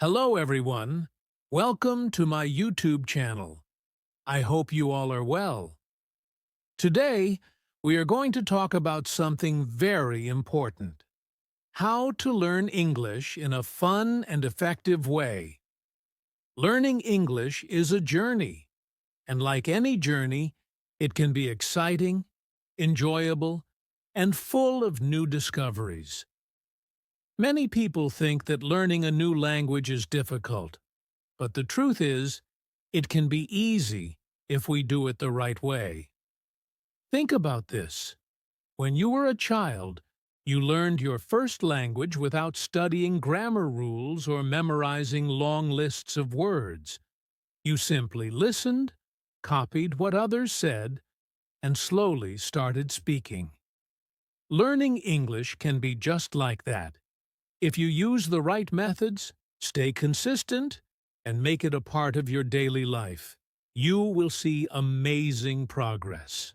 Hello everyone. Welcome to my YouTube channel. I hope you all are well. Today, we are going to talk about something very important. How to learn English in a fun and effective way. Learning English is a journey, and like any journey, it can be exciting, enjoyable, and full of new discoveries. Many people think that learning a new language is difficult. But the truth is, it can be easy if we do it the right way. Think about this. When you were a child, you learned your first language without studying grammar rules or memorizing long lists of words. You simply listened, copied what others said, and slowly started speaking. Learning English can be just like that. If you use the right methods, stay consistent, and make it a part of your daily life, you will see amazing progress.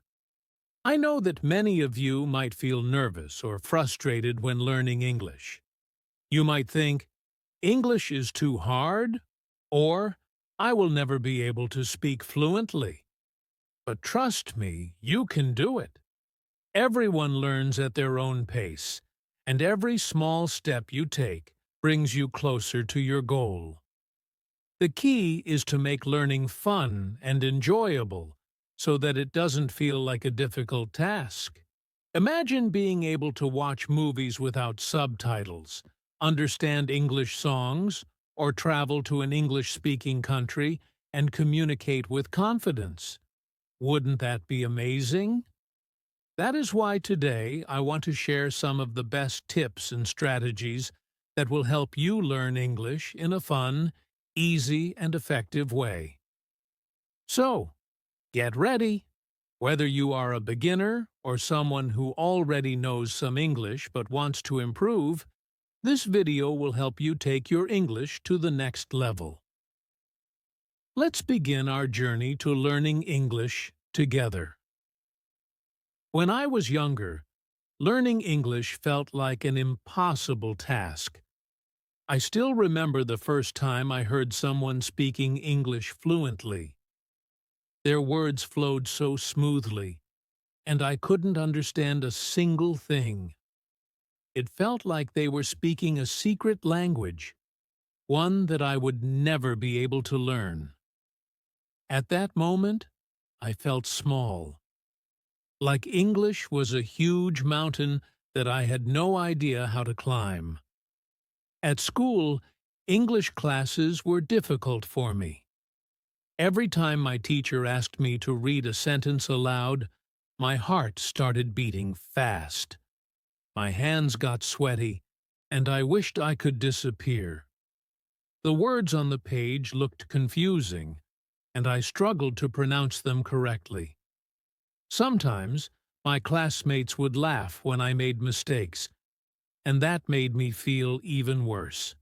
I know that many of you might feel nervous or frustrated when learning English. You might think, English is too hard, or I will never be able to speak fluently. But trust me, you can do it. Everyone learns at their own pace, and every small step you take brings you closer to your goal. The key is to make learning fun and enjoyable so that it doesn't feel like a difficult task. Imagine being able to watch movies without subtitles, understand English songs, or travel to an English-speaking country and communicate with confidence. Wouldn't that be amazing? That is why today I want to share some of the best tips and strategies that will help you learn English in a fun, easy, and effective way. So, get ready! Whether you are a beginner or someone who already knows some English but wants to improve, this video will help you take your English to the next level. Let's begin our journey to learning English together. When I was younger, learning English felt like an impossible task. I still remember the first time I heard someone speaking English fluently. Their words flowed so smoothly, and I couldn't understand a single thing. It felt like they were speaking a secret language, one that I would never be able to learn. At that moment, I felt small, like English was a huge mountain that I had no idea how to climb. At school, English classes were difficult for me. Every time my teacher asked me to read a sentence aloud, my heart started beating fast. My hands got sweaty, and I wished I could disappear. The words on the page looked confusing, and I struggled to pronounce them correctly. Sometimes, my classmates would laugh when I made mistakes, and that made me feel even worse.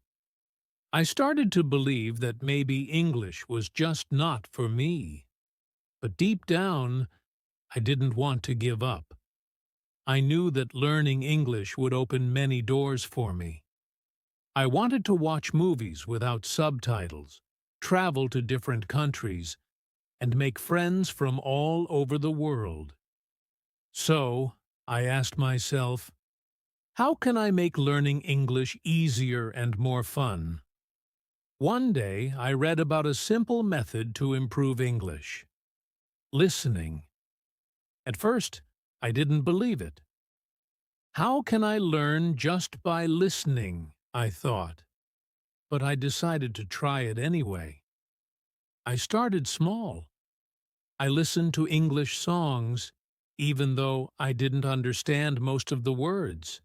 I started to believe that maybe English was just not for me. But deep down, I didn't want to give up. I knew that learning English would open many doors for me. I wanted to watch movies without subtitles, travel to different countries, and make friends from all over the world. So, I asked myself, how can I make learning English easier and more fun? One day, I read about a simple method to improve English: listening. At first, I didn't believe it. How can I learn just by listening? I thought. But I decided to try it anyway. I started small. I listened to English songs, even though I didn't understand most of the words.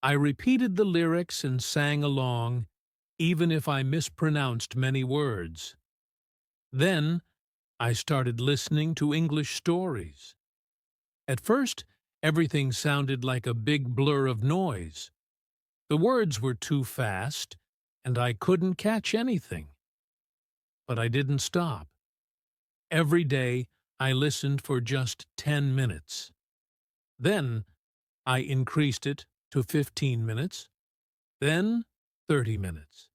I repeated the lyrics and sang along, even if I mispronounced many words. Then, I started listening to English stories. At first, everything sounded like a big blur of noise. The words were too fast, and I couldn't catch anything. But I didn't stop. Every day, I listened for just 10 minutes. Then, I increased it to 15 minutes, then 30 minutes.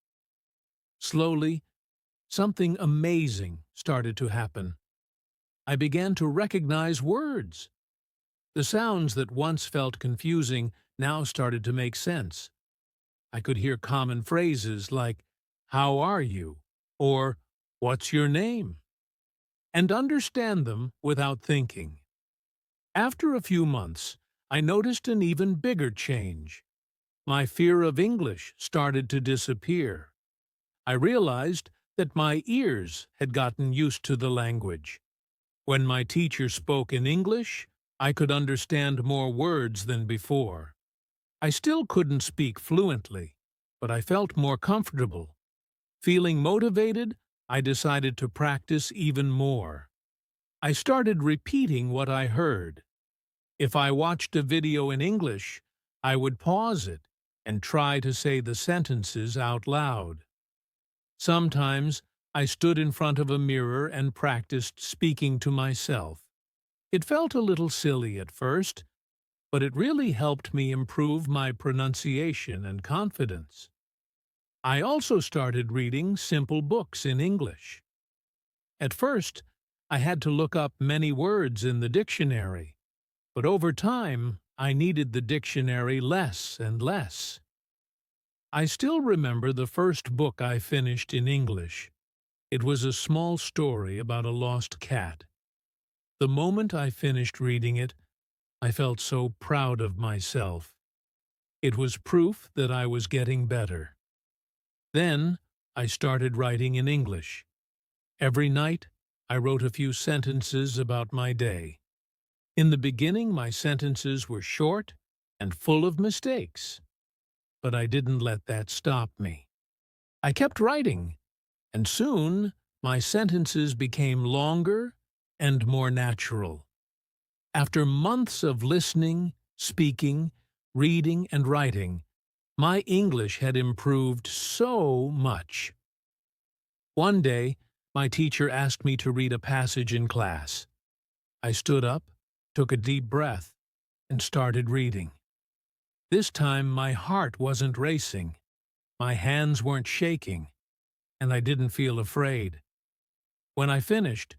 Slowly, something amazing started to happen. I began to recognize words. The sounds that once felt confusing now started to make sense. I could hear common phrases like, "How are you?" or "What's your name?" and understand them without thinking. After a few months, I noticed an even bigger change. My fear of English started to disappear. I realized that my ears had gotten used to the language. When my teacher spoke in English, I could understand more words than before. I still couldn't speak fluently, but I felt more comfortable. Feeling motivated, I decided to practice even more. I started repeating what I heard. If I watched a video in English, I would pause it and try to say the sentences out loud. Sometimes I stood in front of a mirror and practiced speaking to myself. It felt a little silly at first, but it really helped me improve my pronunciation and confidence. I also started reading simple books in English. At first, I had to look up many words in the dictionary, but over time, I needed the dictionary less and less. I still remember the first book I finished in English. It was a small story about a lost cat. The moment I finished reading it, I felt so proud of myself. It was proof that I was getting better. Then, I started writing in English. Every night, I wrote a few sentences about my day. In the beginning, my sentences were short and full of mistakes, but I didn't let that stop me. I kept writing, and soon my sentences became longer and more natural. After months of listening, speaking, reading, and writing, my English had improved so much. One day, my teacher asked me to read a passage in class. I stood up, took a deep breath, and started reading. This time, my heart wasn't racing, my hands weren't shaking, and I didn't feel afraid. When I finished,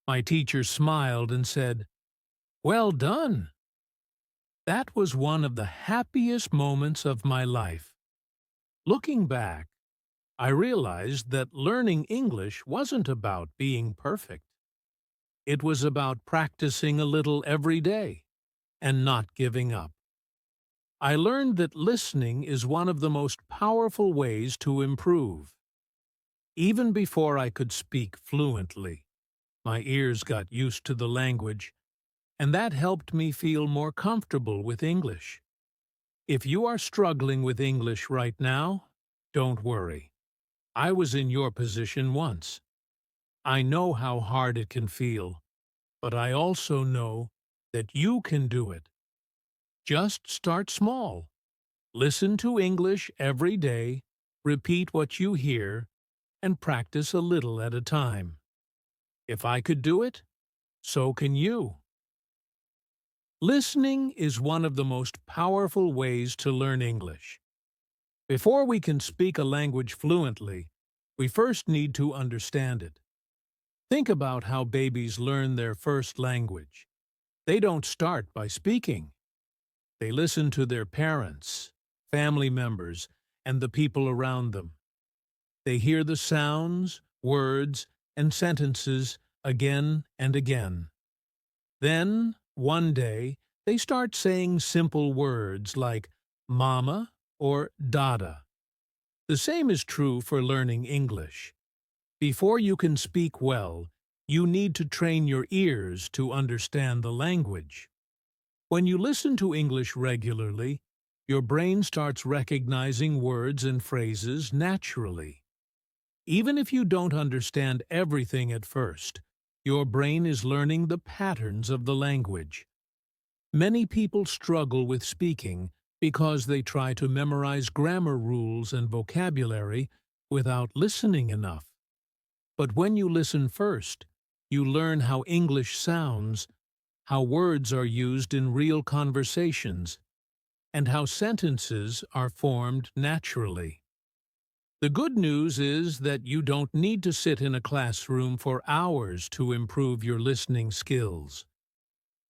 my teacher smiled and said, "Well done." That was one of the happiest moments of my life. Looking back, I realized that learning English wasn't about being perfect. It was about practicing a little every day and not giving up. I learned that listening is one of the most powerful ways to improve. Even before I could speak fluently, my ears got used to the language, and that helped me feel more comfortable with English. If you are struggling with English right now, don't worry. I was in your position once. I know how hard it can feel, but I also know that you can do it. Just start small. Listen to English every day, repeat what you hear, and practice a little at a time. If I could do it, so can you. Listening is one of the most powerful ways to learn English. Before we can speak a language fluently, we first need to understand it. Think about how babies learn their first language. They don't start by speaking. They listen to their parents, family members, and the people around them. They hear the sounds, words, and sentences again and again. Then, one day, they start saying simple words like mama or dada. The same is true for learning English. Before you can speak well, you need to train your ears to understand the language. When you listen to English regularly, your brain starts recognizing words and phrases naturally. Even if you don't understand everything at first, your brain is learning the patterns of the language. Many people struggle with speaking because they try to memorize grammar rules and vocabulary without listening enough. But when you listen first, you learn how English sounds, how words are used in real conversations, and how sentences are formed naturally. The good news is that you don't need to sit in a classroom for hours to improve your listening skills.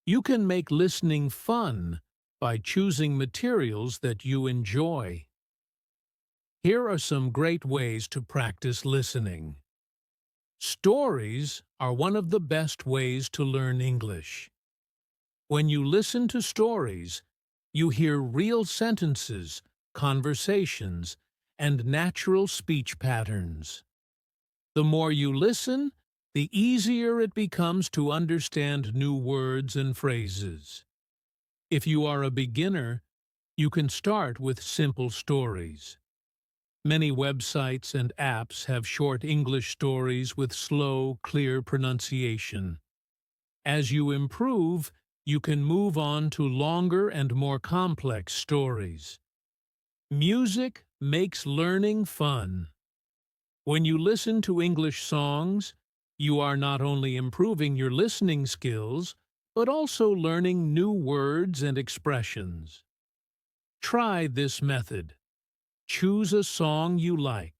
You can make listening fun by choosing materials that you enjoy. Here are some great ways to practice listening. Stories are one of the best ways to learn English. When you listen to stories, you hear real sentences, conversations, and natural speech patterns. The more you listen, the easier it becomes to understand new words and phrases. If you are a beginner, you can start with simple stories. Many websites and apps have short English stories with slow, clear pronunciation. As you improve, you can move on to longer and more complex stories. Music makes learning fun. When you listen to English songs, you are not only improving your listening skills, but also learning new words and expressions. Try this method. Choose a song you like.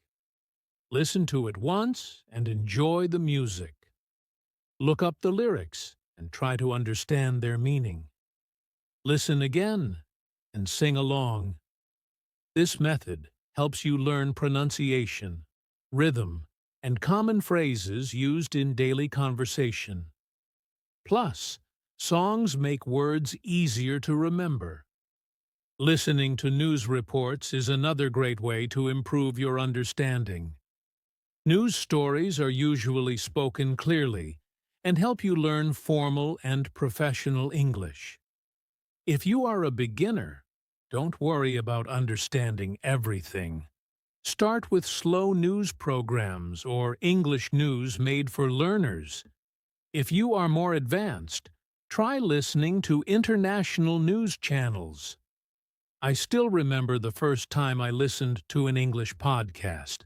Listen to it once and enjoy the music. Look up the lyrics and try to understand their meaning. Listen again and sing along. This method helps you learn pronunciation, rhythm, and common phrases used in daily conversation. Plus, songs make words easier to remember. Listening to news reports is another great way to improve your understanding. News stories are usually spoken clearly and help you learn formal and professional English. If you are a beginner, don't worry about understanding everything. Start with slow news programs or English news made for learners. If you are more advanced, try listening to international news channels. I still remember the first time I listened to an English podcast.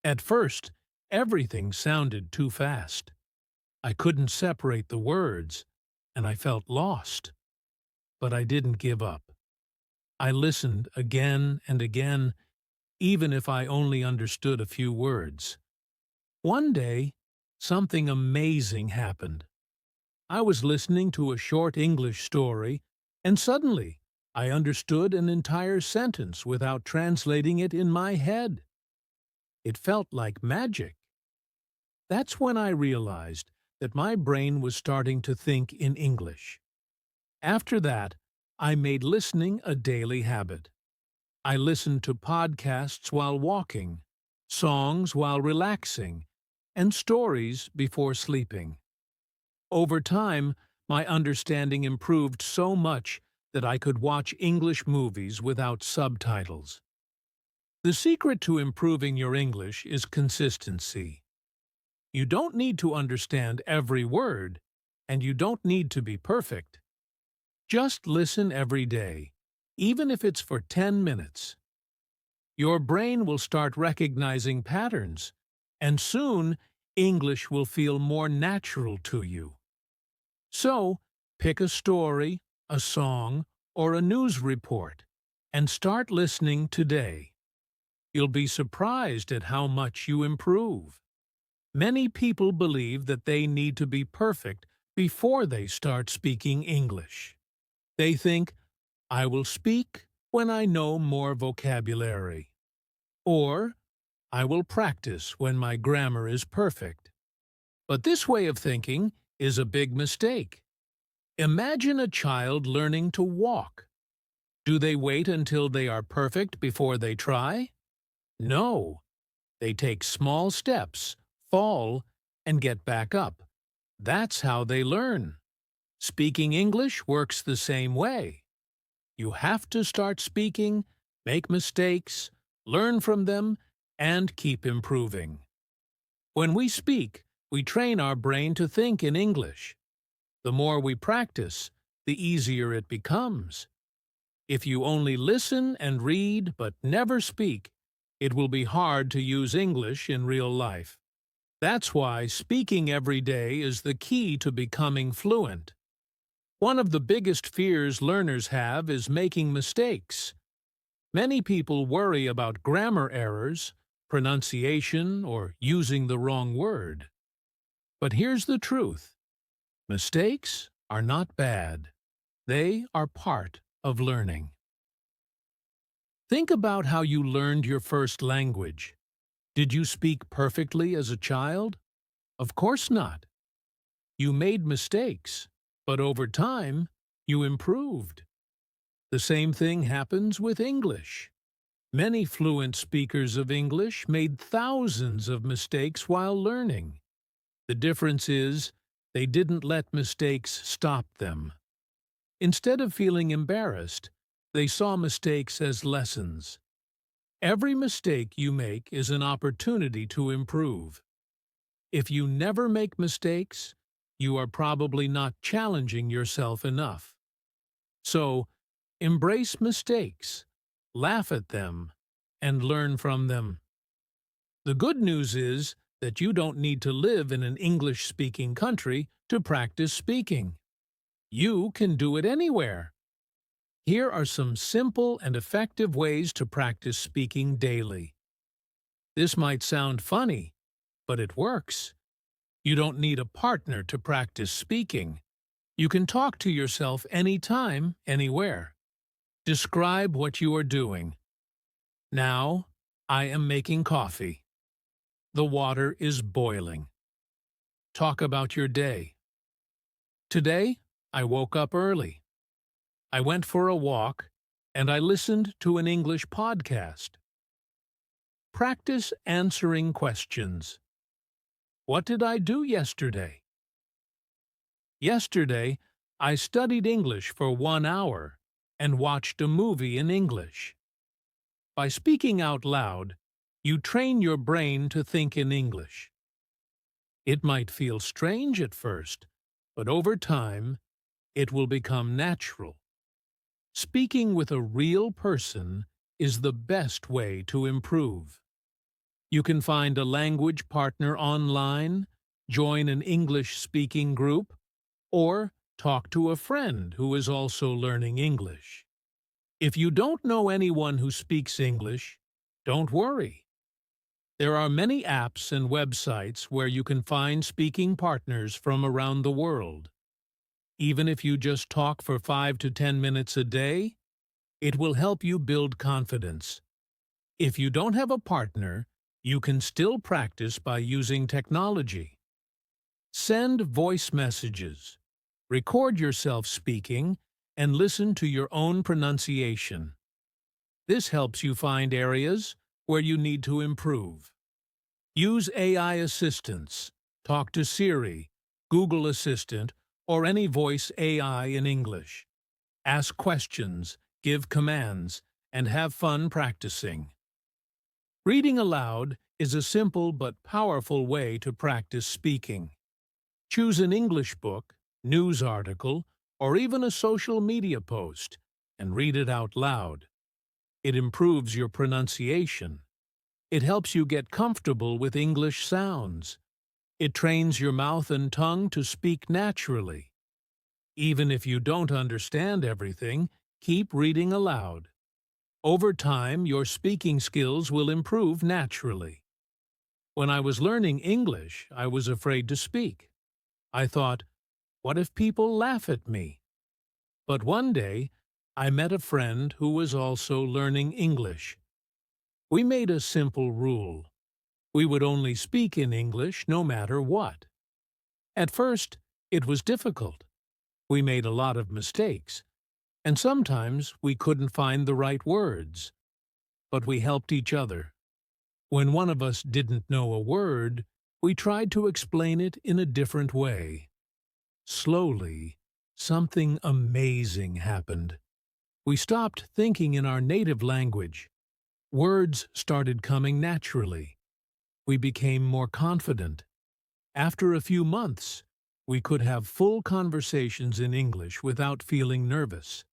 At first, everything sounded too fast. I couldn't separate the words, and I felt lost. But I didn't give up. I listened again and again, even if I only understood a few words. One day, something amazing happened. I was listening to a short English story, and suddenly, I understood an entire sentence without translating it in my head. It felt like magic. That's when I realized that my brain was starting to think in English. After that, I made listening a daily habit. I listened to podcasts while walking, songs while relaxing, and stories before sleeping. Over time, my understanding improved so much that I could watch English movies without subtitles. The secret to improving your English is consistency. You don't need to understand every word, and you don't need to be perfect. Just listen every day, even if it's for 10 minutes. Your brain will start recognizing patterns, and soon English will feel more natural to you. So, pick a story, a song, or a news report, and start listening today. You'll be surprised at how much you improve. Many people believe that they need to be perfect before they start speaking English. They think, I will speak when I know more vocabulary. Or, I will practice when my grammar is perfect. But this way of thinking is a big mistake. Imagine a child learning to walk. Do they wait until they are perfect before they try? No. They take small steps, fall, and get back up. That's how they learn. Speaking English works the same way. You have to start speaking, make mistakes, learn from them, and keep improving. When we speak, we train our brain to think in English. The more we practice, the easier it becomes. If you only listen and read but never speak, it will be hard to use English in real life. That's why speaking every day is the key to becoming fluent. One of the biggest fears learners have is making mistakes. Many people worry about grammar errors, pronunciation, or using the wrong word. But here's the truth. Mistakes are not bad. They are part of learning. Think about how you learned your first language. Did you speak perfectly as a child? Of course not. You made mistakes, but over time, you improved. The same thing happens with English. Many fluent speakers of English made thousands of mistakes while learning. The difference is, they didn't let mistakes stop them. Instead of feeling embarrassed, they saw mistakes as lessons. Every mistake you make is an opportunity to improve. If you never make mistakes, you are probably not challenging yourself enough. So, embrace mistakes, laugh at them, and learn from them. The good news is that you don't need to live in an English-speaking country to practice speaking. You can do it anywhere. Here are some simple and effective ways to practice speaking daily. This might sound funny, but it works. You don't need a partner to practice speaking. You can talk to yourself anytime, anywhere. Describe what you are doing. Now, I am making coffee. The water is boiling. Talk about your day. Today, I woke up early. I went for a walk, and I listened to an English podcast. Practice answering questions. What did I do yesterday? Yesterday, I studied English for 1 hour and watched a movie in English. By speaking out loud, you train your brain to think in English. It might feel strange at first, but over time, it will become natural. Speaking with a real person is the best way to improve. You can find a language partner online, join an English-speaking group, or talk to a friend who is also learning English. If you don't know anyone who speaks English, don't worry. There are many apps and websites where you can find speaking partners from around the world. Even if you just talk for 5 to 10 minutes a day, it will help you build confidence. If you don't have a partner, you can still practice by using technology. Send voice messages, record yourself speaking, and listen to your own pronunciation. This helps you find areas where you need to improve. Use AI assistants. Talk to Siri, Google Assistant, or any voice AI in English. Ask questions, give commands, and have fun practicing. Reading aloud is a simple but powerful way to practice speaking. Choose an English book, news article, or even a social media post, and read it out loud. It improves your pronunciation. It helps you get comfortable with English sounds. It trains your mouth and tongue to speak naturally. Even if you don't understand everything, keep reading aloud. Over time, your speaking skills will improve naturally. When I was learning English, I was afraid to speak. I thought, what if people laugh at me? But one day, I met a friend who was also learning English. We made a simple rule. We would only speak in English no matter what. At first, it was difficult. We made a lot of mistakes, and sometimes we couldn't find the right words. But we helped each other. When one of us didn't know a word, we tried to explain it in a different way. Slowly, something amazing happened. We stopped thinking in our native language. Words started coming naturally. We became more confident. After a few months, we could have full conversations in English without feeling nervous.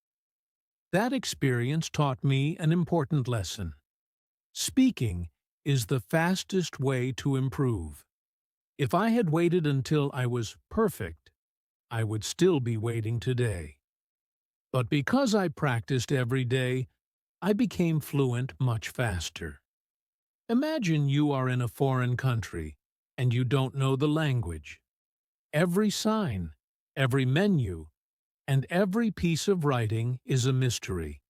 That experience taught me an important lesson. Speaking is the fastest way to improve. If I had waited until I was perfect, I would still be waiting today. But because I practiced every day, I became fluent much faster. Imagine you are in a foreign country and you don't know the language. Every sign, every menu, and every piece of writing is a mystery.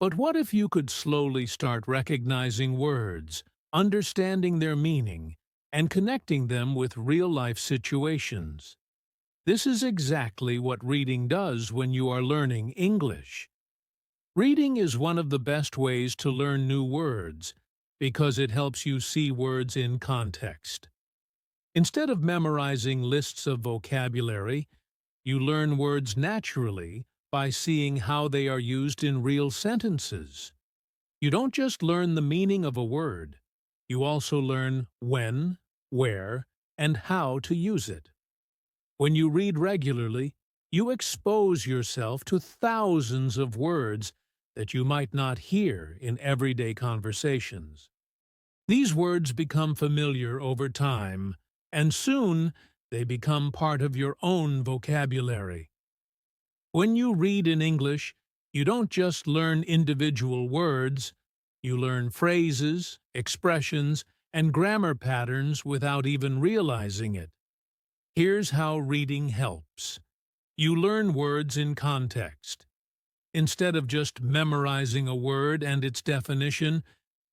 But what if you could slowly start recognizing words, understanding their meaning, and connecting them with real-life situations? This is exactly what reading does when you are learning English. Reading is one of the best ways to learn new words because it helps you see words in context. Instead of memorizing lists of vocabulary, you learn words naturally by seeing how they are used in real sentences. You don't just learn the meaning of a word, you also learn when, where, and how to use it. When you read regularly, you expose yourself to thousands of words that you might not hear in everyday conversations. These words become familiar over time, and soon they become part of your own vocabulary. When you read in English, you don't just learn individual words, you learn phrases, expressions, and grammar patterns without even realizing it. Here's how reading helps. You learn words in context. Instead of just memorizing a word and its definition,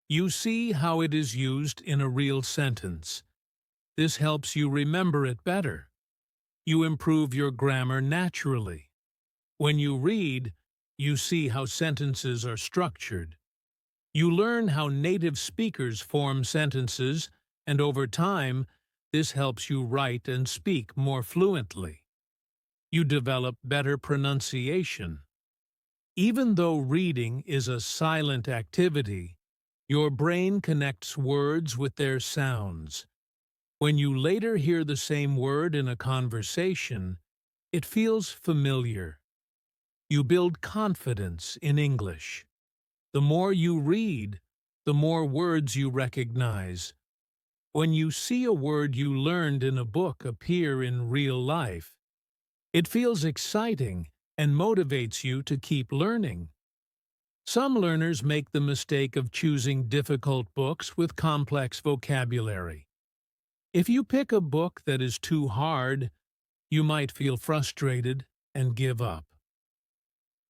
you see how it is used in a real sentence. This helps you remember it better. You improve your grammar naturally. When you read, you see how sentences are structured. You learn how native speakers form sentences, and over time, this helps you write and speak more fluently. You develop better pronunciation. Even though reading is a silent activity, your brain connects words with their sounds. When you later hear the same word in a conversation, it feels familiar. You build confidence in English. The more you read, the more words you recognize. When you see a word you learned in a book appear in real life, it feels exciting and motivates you to keep learning. Some learners make the mistake of choosing difficult books with complex vocabulary. If you pick a book that is too hard, you might feel frustrated and give up.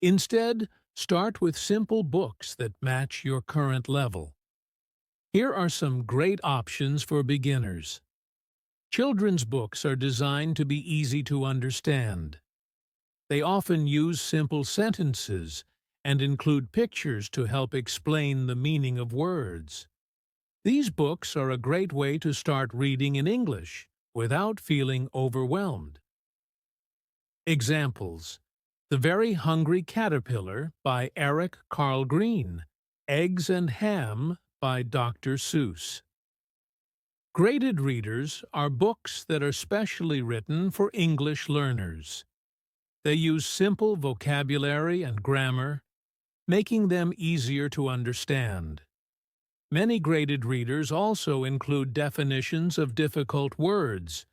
Instead, start with simple books that match your current level. Here are some great options for beginners. Children's books are designed to be easy to understand. They often use simple sentences and include pictures to help explain the meaning of words. These books are a great way to start reading in English without feeling overwhelmed. Examples: The Very Hungry Caterpillar by Eric Carl Green, Eggs and Ham by Dr. Seuss. Graded readers are books that are specially written for English learners. They use simple vocabulary and grammar, making them easier to understand. Many graded readers also include definitions of difficult words,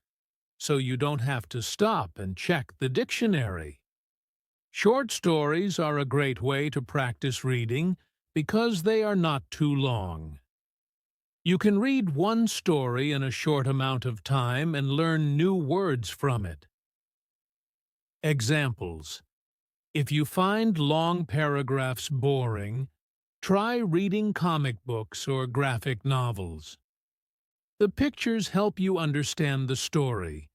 so you don't have to stop and check the dictionary. Short stories are a great way to practice reading because they are not too long. You can read one story in a short amount of time and learn new words from it. Examples: If you find long paragraphs boring, try reading comic books or graphic novels. The pictures help you understand the story,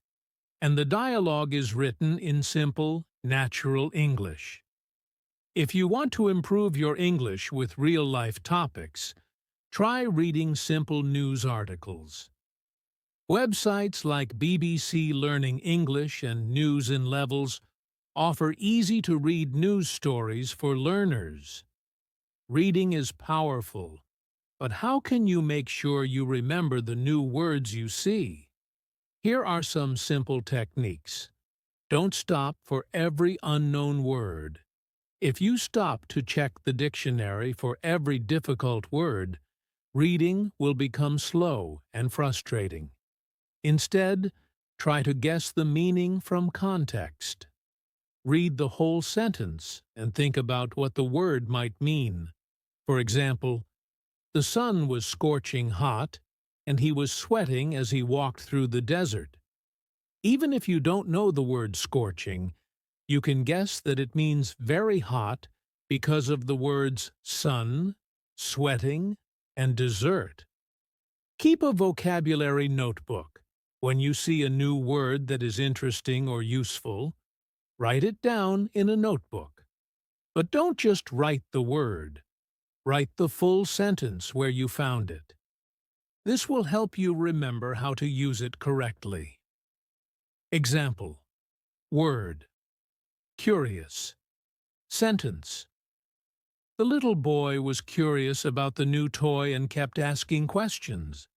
and the dialogue is written in simple, natural English. If you want to improve your English with real-life topics, try reading simple news articles. Websites like BBC Learning English and News in Levels offer easy-to-read news stories for learners. Reading is powerful, but how can you make sure you remember the new words you see? Here are some simple techniques. Don't stop for every unknown word. If you stop to check the dictionary for every difficult word, reading will become slow and frustrating. Instead, try to guess the meaning from context. Read the whole sentence and think about what the word might mean. For example, The sun was scorching hot, and he was sweating as he walked through the desert. Even if you don't know the word scorching, you can guess that it means very hot because of the words sun, sweating, and desert. Keep a vocabulary notebook. When you see a new word that is interesting or useful, write it down in a notebook. But don't just write the word. Write the full sentence where you found it. This will help you remember how to use it correctly. Example: word, curious. Sentence: the little boy was curious about the new toy and kept asking questions.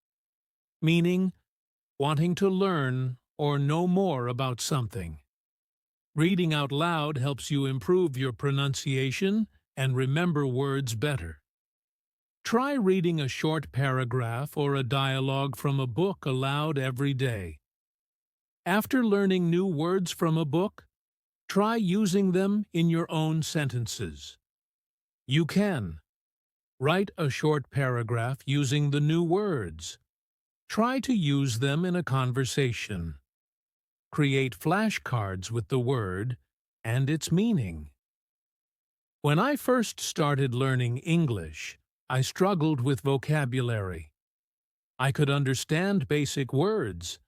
Meaning, wanting to learn or know more about something. Reading out loud helps you improve your pronunciation and remember words better. Try reading a short paragraph or a dialogue from a book aloud every day. After learning new words from a book, try using them in your own sentences. You can write a short paragraph using the new words. Try to use them in a conversation. Create flashcards with the word and its meaning. When I first started learning English, I struggled with vocabulary. I could understand basic words,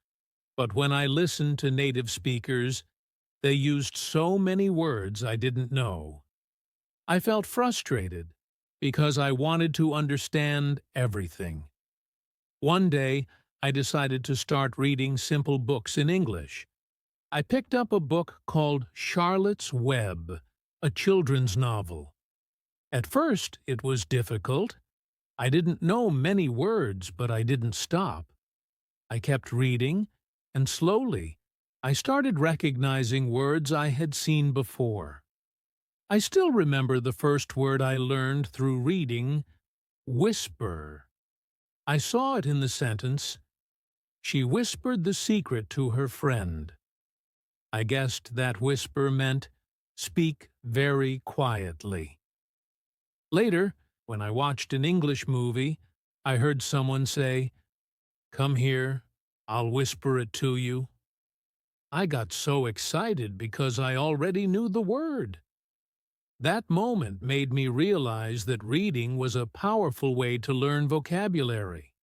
but when I listened to native speakers, they used so many words I didn't know. I felt frustrated because I wanted to understand everything. One day, I decided to start reading simple books in English. I picked up a book called Charlotte's Web, a children's novel. At first, it was difficult. I didn't know many words, but I didn't stop. I kept reading, and slowly, I started recognizing words I had seen before. I still remember the first word I learned through reading: whisper. I saw it in the sentence, "She whispered the secret to her friend." I guessed that whisper meant speak very quietly. Later, when I watched an English movie, I heard someone say, "Come here, I'll whisper it to you." I got so excited because I already knew the word. That moment made me realize that reading was a powerful way to learn vocabulary.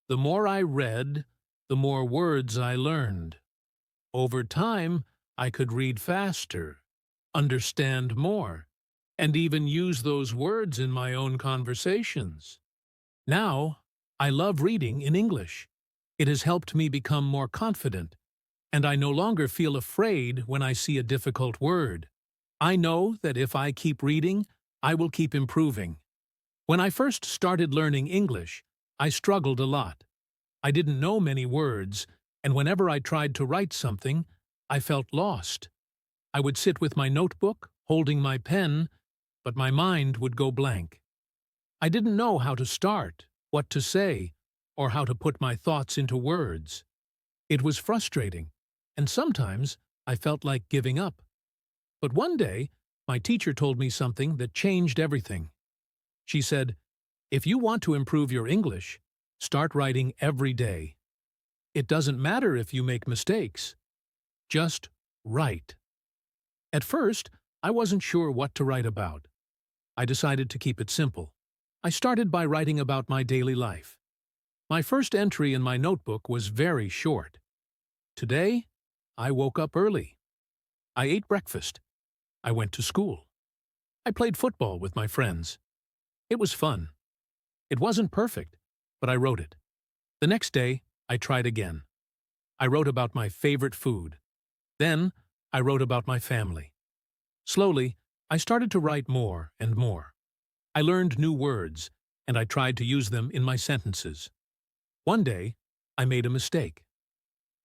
The more I read, the more words I learned. Over time, I could read faster, understand more, and even use those words in my own conversations. Now, I love reading in English. It has helped me become more confident, and I no longer feel afraid when I see a difficult word. I know that if I keep reading, I will keep improving. When I first started learning English, I struggled a lot. I didn't know many words, and whenever I tried to write something, I felt lost. I would sit with my notebook, holding my pen, but my mind would go blank. I didn't know how to start, what to say, or how to put my thoughts into words. It was frustrating, and sometimes I felt like giving up. But one day, my teacher told me something that changed everything. She said, "If you want to improve your English, start writing every day. It doesn't matter if you make mistakes. Just write." At first, I wasn't sure what to write about. I decided to keep it simple. I started by writing about my daily life. My first entry in my notebook was very short. Today, I woke up early. I ate breakfast. I went to school. I played football with my friends. It was fun. It wasn't perfect, but I wrote it. The next day, I tried again. I wrote about my favorite food. Then, I wrote about my family. Slowly, I started to write more and more. I learned new words, and I tried to use them in my sentences. One day, I made a mistake.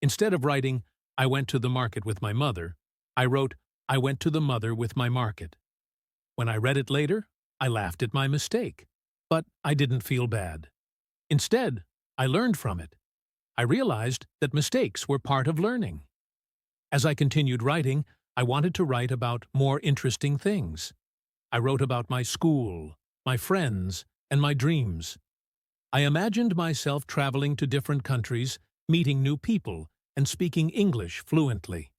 Instead of writing, "I went to the market with my mother," I wrote, "I went to the mother with my market." When I read it later, I laughed at my mistake. But I didn't feel bad. Instead, I learned from it. I realized that mistakes were part of learning. As I continued writing, I wanted to write about more interesting things. I wrote about my school, my friends, and my dreams. I imagined myself traveling to different countries, meeting new people, and speaking English fluently.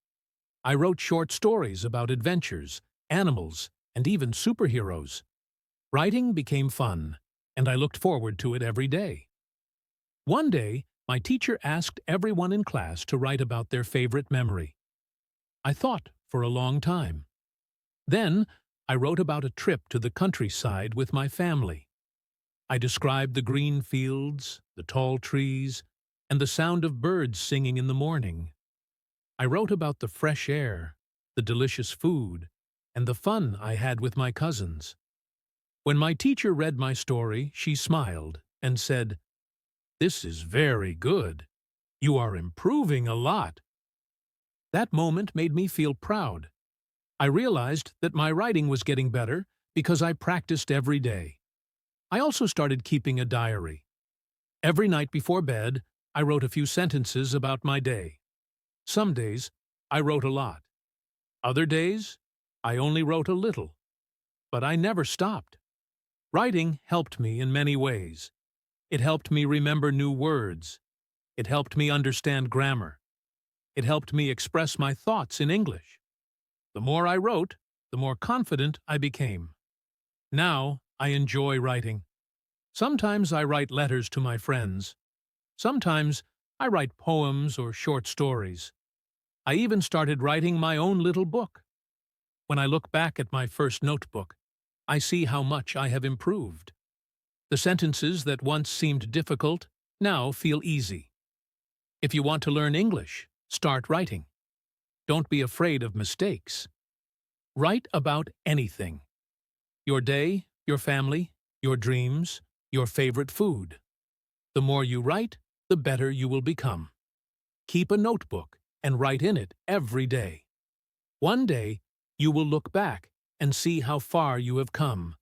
I wrote short stories about adventures, animals, and even superheroes. Writing became fun, and I looked forward to it every day. One day, my teacher asked everyone in class to write about their favorite memory. I thought for a long time. Then, I wrote about a trip to the countryside with my family. I described the green fields, the tall trees, and the sound of birds singing in the morning. I wrote about the fresh air, the delicious food, and the fun I had with my cousins. When my teacher read my story, she smiled and said, "This is very good. You are improving a lot." That moment made me feel proud. I realized that my writing was getting better because I practiced every day. I also started keeping a diary. Every night before bed, I wrote a few sentences about my day. Some days, I wrote a lot. Other days, I only wrote a little. But I never stopped. Writing helped me in many ways. It helped me remember new words. It helped me understand grammar. It helped me express my thoughts in English. The more I wrote, the more confident I became. Now, I enjoy writing. Sometimes I write letters to my friends. Sometimes I write poems or short stories. I even started writing my own little book. When I look back at my first notebook, I see how much I have improved. The sentences that once seemed difficult now feel easy. If you want to learn English, start writing. Don't be afraid of mistakes. Write about anything. Your day, your family, your dreams, your favorite food. The more you write, the better you will become. Keep a notebook and write in it every day. One day, you will look back and see how far you have come.